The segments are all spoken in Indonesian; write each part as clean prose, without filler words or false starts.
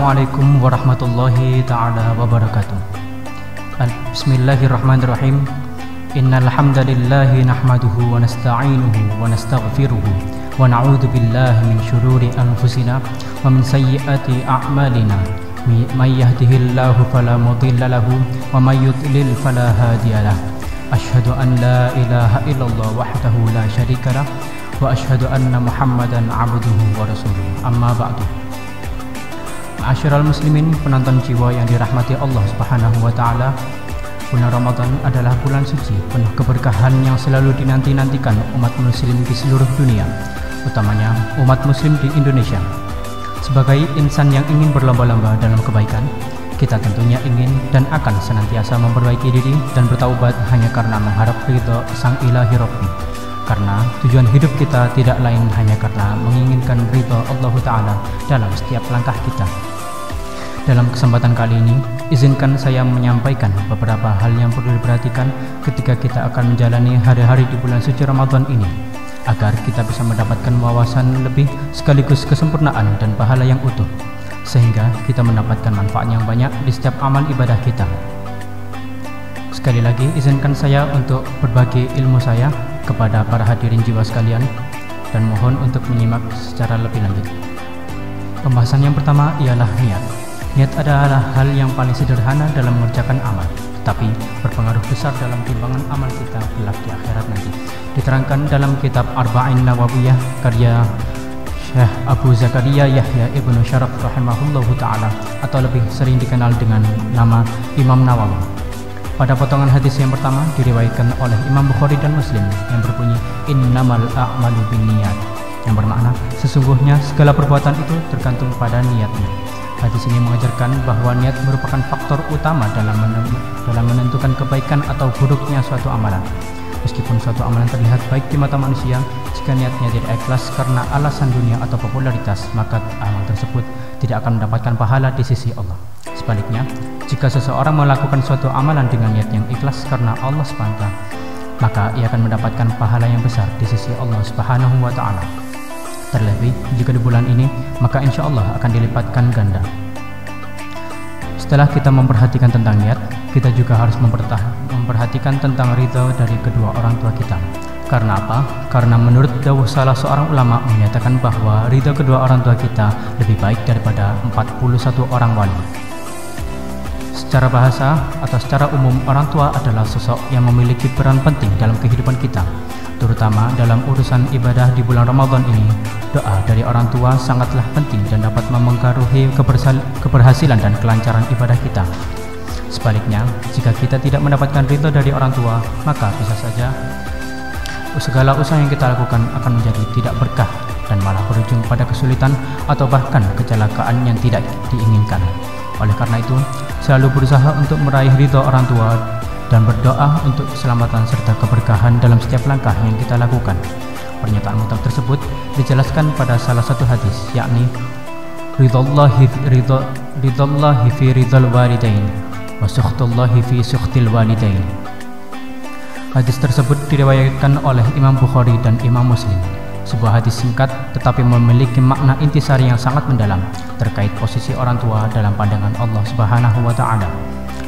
Assalamualaikum warahmatullahi ta'ala wabarakatuh. Bismillahirrahmanirrahim. Innal hamdalillahi nahmaduhu wa nasta'inuhu wa nastaghfiruhu wa na'udzu billahi min syururi anfusina wa min sayyiati a'malina. May yahdihillahu fala mudilla lahu wa may yudlil fala hadiyalah. Asyhadu an la ilaha illallah wahdahu la syarikalah wa asyhadu anna Muhammadan abduhu wa rasuluh. Amma ba'du. Ma'asyiral muslimin, penonton jiwa yang dirahmati Allah Subhanahu wa taala. Bulan Ramadan adalah bulan suci penuh keberkahan yang selalu dinanti-nantikan umat muslim di seluruh dunia, utamanya umat muslim di Indonesia. Sebagai insan yang ingin berlomba-lomba dalam kebaikan, kita tentunya ingin dan akan senantiasa memperbaiki diri dan bertaubat hanya karena mengharap ridha Sang Ilahi Rabbi. Karena tujuan hidup kita tidak lain hanya karena menginginkan ridha Allah Ta'ala dalam setiap langkah kita. Dalam kesempatan kali ini, izinkan saya menyampaikan beberapa hal yang perlu diperhatikan ketika kita akan menjalani hari-hari di bulan suci Ramadan ini, agar kita bisa mendapatkan wawasan lebih sekaligus kesempurnaan dan pahala yang utuh, sehingga kita mendapatkan manfaat yang banyak di setiap amal ibadah kita. Sekali lagi, izinkan saya untuk berbagi ilmu saya kepada para hadirin jiwa sekalian, dan mohon untuk menyimak secara lebih lanjut. Pembahasan yang pertama ialah niat. Niat adalah hal yang paling sederhana dalam mengerjakan amal, tetapi berpengaruh besar dalam timbangan amal kita kelak di akhirat nanti. Diterangkan dalam kitab Arba'in Nawawiyah karya Syekh Abu Zakaria Yahya Ibnu Syaraf rahimahullahu ta'ala, atau lebih sering dikenal dengan nama Imam Nawawi. Pada potongan hadis yang pertama diriwayatkan oleh Imam Bukhari dan Muslim yang berbunyi innamal a'malu binniyat, yang bermakna sesungguhnya segala perbuatan itu tergantung pada niatnya. Hadis ini mengajarkan bahwa niat merupakan faktor utama dalam menentukan kebaikan atau buruknya suatu amalan. Meskipun suatu amalan terlihat baik di mata manusia, jika niatnya tidak ikhlas karena alasan dunia atau popularitas, maka amal tersebut tidak akan mendapatkan pahala di sisi Allah. Sebaliknya, jika seseorang melakukan suatu amalan dengan niat yang ikhlas karena Allah SWT, maka ia akan mendapatkan pahala yang besar di sisi Allah Subhanahu wa ta'ala. Terlebih jika di bulan ini, maka insya Allah akan dilipatkan ganda. Setelah kita memperhatikan tentang niat, kita juga harus memperhatikan tentang ridha dari kedua orang tua kita. Karena apa? Karena menurut dawuh salah seorang ulama menyatakan bahwa ridha kedua orang tua kita lebih baik daripada 41 orang wali. Secara bahasa atau secara umum, orang tua adalah sosok yang memiliki peran penting dalam kehidupan kita, terutama dalam urusan ibadah di bulan Ramadan ini. Doa dari orang tua sangatlah penting dan dapat mempengaruhi keberhasilan dan kelancaran ibadah kita. Sebaliknya, jika kita tidak mendapatkan ridha dari orang tua, maka bisa saja segala usaha yang kita lakukan akan menjadi tidak berkah dan malah berujung pada kesulitan atau bahkan kecelakaan yang tidak diinginkan. Oleh karena itu, selalu berusaha untuk meraih ridha orang tua dan berdoa untuk keselamatan serta keberkahan dalam setiap langkah yang kita lakukan. Pernyataan mutlak tersebut dijelaskan pada salah satu hadis, yakni ridhallahi fi ridhal walidain wa sukhtullahi fi sukhtil walidain. Hadis tersebut diriwayatkan oleh Imam Bukhari dan Imam Muslim. Sebuah hadis singkat tetapi memiliki makna intisari yang sangat mendalam terkait posisi orang tua dalam pandangan Allah Subhanahu wa ta'ala.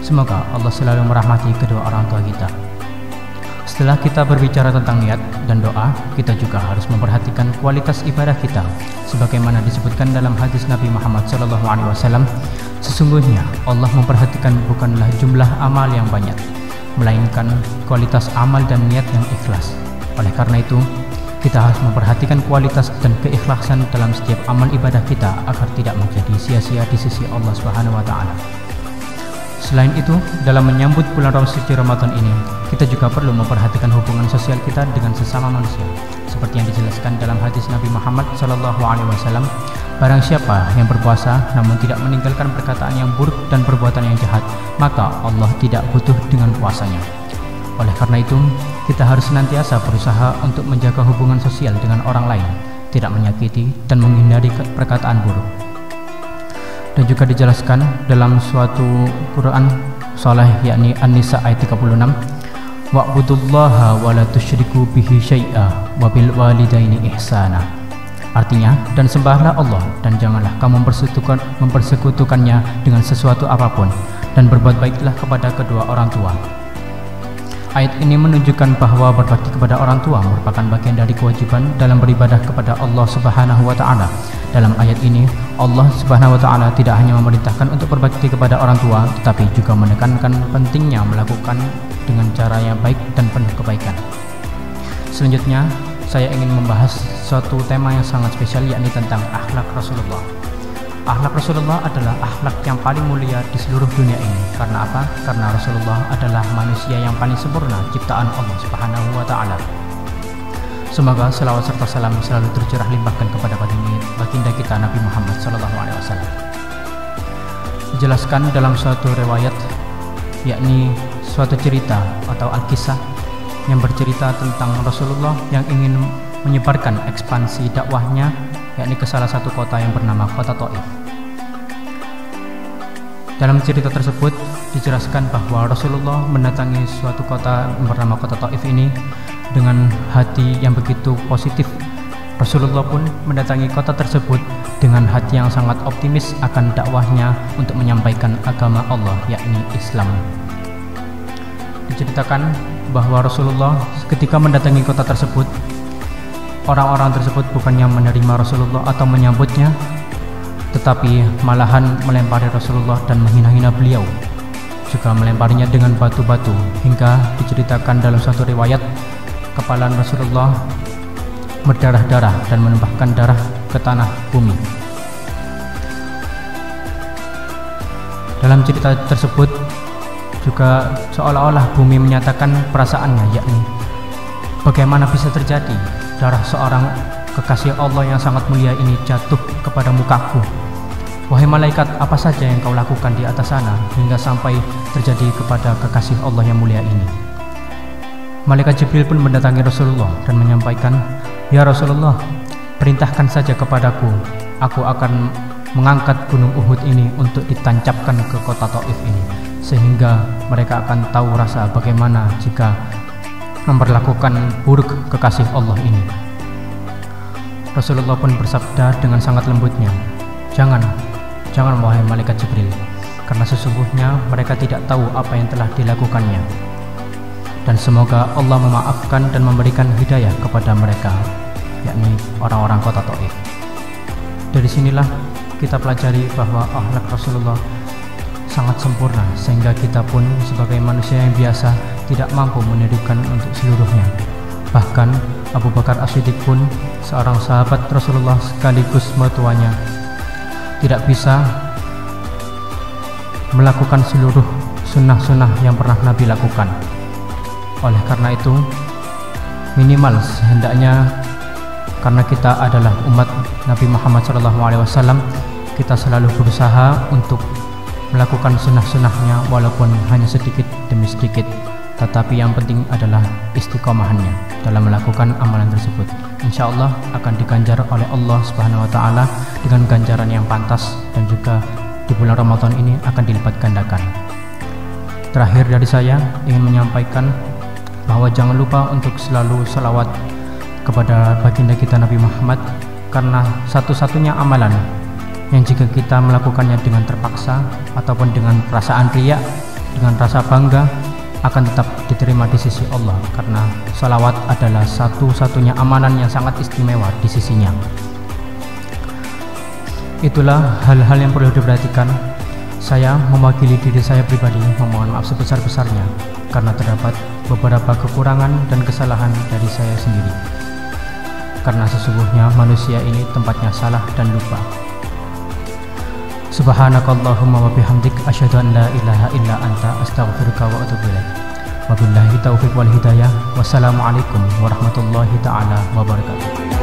Semoga Allah selalu merahmati kedua orang tua kita. Setelah kita berbicara tentang niat dan doa, kita juga harus memperhatikan kualitas ibadah kita. Sebagaimana disebutkan dalam hadis Nabi Muhammad SAW, sesungguhnya Allah memperhatikan bukanlah jumlah amal yang banyak, melainkan kualitas amal dan niat yang ikhlas. Oleh karena itu, kita harus memperhatikan kualitas dan keikhlasan dalam setiap amal ibadah kita agar tidak menjadi sia-sia di sisi Allah Subhanahu wa ta'ala. Selain itu, dalam menyambut bulan suci Ramadan ini, kita juga perlu memperhatikan hubungan sosial kita dengan sesama manusia. Seperti yang dijelaskan dalam hadis Nabi Muhammad SAW, barang siapa yang berpuasa namun tidak meninggalkan perkataan yang buruk dan perbuatan yang jahat, maka Allah tidak butuh dengan puasanya. Oleh karena itu, kita harus senantiasa berusaha untuk menjaga hubungan sosial dengan orang lain, tidak menyakiti dan menghindari perkataan buruk. Dan juga dijelaskan dalam suatu Quran Saleh, yakni An-Nisa ayat 36, wa'budullaha wa la tusyriku bihi syai'a wa bil walidaini ihsana. Artinya, dan sembahlah Allah dan janganlah kamu mempersekutukannya dengan sesuatu apapun, dan berbuat baiklah kepada kedua orang tua. Ayat ini menunjukkan bahwa berbakti kepada orang tua merupakan bagian dari kewajiban dalam beribadah kepada Allah Subhanahu wa Ta'ala. Dalam ayat ini, Allah Subhanahu wa Ta'ala tidak hanya memerintahkan untuk berbakti kepada orang tua, tetapi juga menekankan pentingnya melakukan dengan cara yang baik dan penuh kebaikan. Selanjutnya, saya ingin membahas suatu tema yang sangat spesial, yakni tentang akhlak Rasulullah. Akhlak Rasulullah adalah akhlak yang paling mulia di seluruh dunia ini. Karena apa? Karena Rasulullah adalah manusia yang paling sempurna ciptaan Allah Subhanahu wa Ta'ala. Semoga selawat serta salam selalu tercurah limpahkan kepada baginda kita Nabi Muhammad SAW. Dijelaskan dalam suatu riwayat, yakni suatu cerita atau al-kisah yang bercerita tentang Rasulullah yang ingin menyebarkan ekspansi dakwahnya, yakni ke salah satu kota yang bernama kota Taif. Dalam cerita tersebut dijelaskan bahwa Rasulullah mendatangi suatu kota yang bernama kota Taif ini dengan hati yang begitu positif. Rasulullah pun mendatangi kota tersebut dengan hati yang sangat optimis akan dakwahnya untuk menyampaikan agama Allah, yakni Islam. Diceritakan bahwa Rasulullah ketika mendatangi kota tersebut, orang-orang tersebut bukannya menerima Rasulullah atau menyambutnya, tetapi malahan melempari Rasulullah dan menghina-hina beliau, juga melemparinya dengan batu-batu, hingga diceritakan dalam suatu riwayat kepala Rasulullah berdarah-darah dan menumpahkan darah ke tanah bumi. Dalam cerita tersebut juga seolah-olah bumi menyatakan perasaannya, yakni bagaimana bisa terjadi darah seorang kekasih Allah yang sangat mulia ini jatuh kepada mukaku. Wahai malaikat, apa saja yang kau lakukan di atas sana hingga sampai terjadi kepada kekasih Allah yang mulia ini? Malaikat Jibril pun mendatangi Rasulullah dan menyampaikan, "Ya Rasulullah, perintahkan saja kepadaku, aku akan mengangkat gunung Uhud ini untuk ditancapkan ke kota Taif ini, sehingga mereka akan tahu rasa bagaimana jika memperlakukan buruk kekasih Allah ini." Rasulullah pun bersabda dengan sangat lembutnya, Jangan wahai malaikat Jibril, karena sesungguhnya mereka tidak tahu apa yang telah dilakukannya. Dan semoga Allah memaafkan dan memberikan hidayah kepada mereka, yakni orang-orang kota Taif. Dari sinilah kita pelajari bahwa akhlak Rasulullah sangat sempurna, sehingga kita pun sebagai manusia yang biasa tidak mampu menirukan untuk seluruhnya. Bahkan Abu Bakar As-Siddiq pun, seorang sahabat Rasulullah sekaligus mertuanya, tidak bisa melakukan seluruh sunnah-sunnah yang pernah Nabi lakukan. Oleh karena itu, minimal hendaknya, karena kita adalah umat Nabi Muhammad SAW, kita selalu berusaha untuk melakukan sunnah-sunnahnya walaupun hanya sedikit demi sedikit, tetapi yang penting adalah istiqomahannya dalam melakukan amalan tersebut. Insya Allah akan diganjar oleh Allah Subhanahu wa Ta'ala dengan ganjaran yang pantas, dan juga di bulan Ramadan ini akan dilipat gandakan. Terakhir dari saya ingin menyampaikan bahwa jangan lupa untuk selalu salawat kepada baginda kita Nabi Muhammad, karena satu-satunya amalan yang jika kita melakukannya dengan terpaksa ataupun dengan perasaan riya, dengan rasa bangga, akan tetap diterima di sisi Allah, karena salawat adalah satu-satunya amalan yang sangat istimewa di sisinya. Itulah hal-hal yang perlu diperhatikan. Saya mewakili diri saya pribadi memohon maaf sebesar-besarnya karena terdapat beberapa kekurangan dan kesalahan dari saya sendiri, karena sesungguhnya manusia ini tempatnya salah dan lupa. Subhanakallahumma wa bihamdik, asyhadu an la ilaha illa anta, astaghfiruka wa atubu ilaik. Wabillahi taufiq wal hidayah. Wassalamualaikum warahmatullahi taala wabarakatuh.